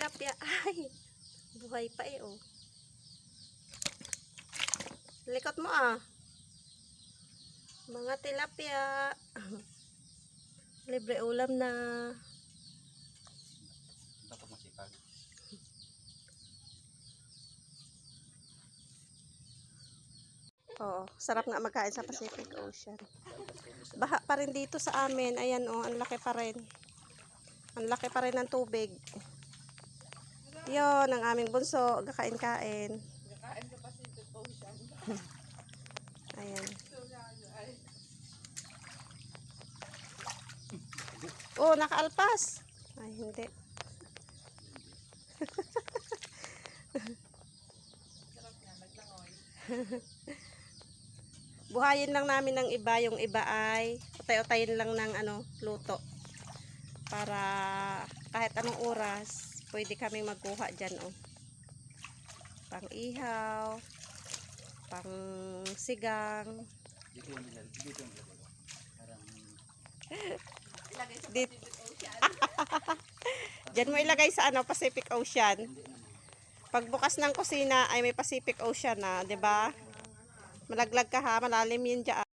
tilapia. Ay, buhay pa eh, oh. Likot mo ah. Mga tilapia. Libre ulam na. Dapat masipag. Oo, sarap nga magkain sa Pacific Ocean. Baha pa rin dito sa amin. Ayan oh, ang laki pa rin. Ang laki pa rin ng tubig. Yon ang aming bunso, kakain-kain. Kakain sa Pacific Ocean. Ayan. Oh, nakaalpas. Ay, hindi. Sarap nga, naglangoy. Buhayin lang namin ng iba. Yung iba ay utay-utayin lang ng luto. Para kahit anong oras, pwede kami magkuha dyan, oh. Pang ihaw, pang sigang. Dito yung parang Ilagay sa Dit. Pacific Ocean. Diyan mo ilagay sa Pacific Ocean. Pagbukas ng kusina ay may Pacific Ocean na, 'di ba? Malaglag ka ha, malalim 'yun diyan.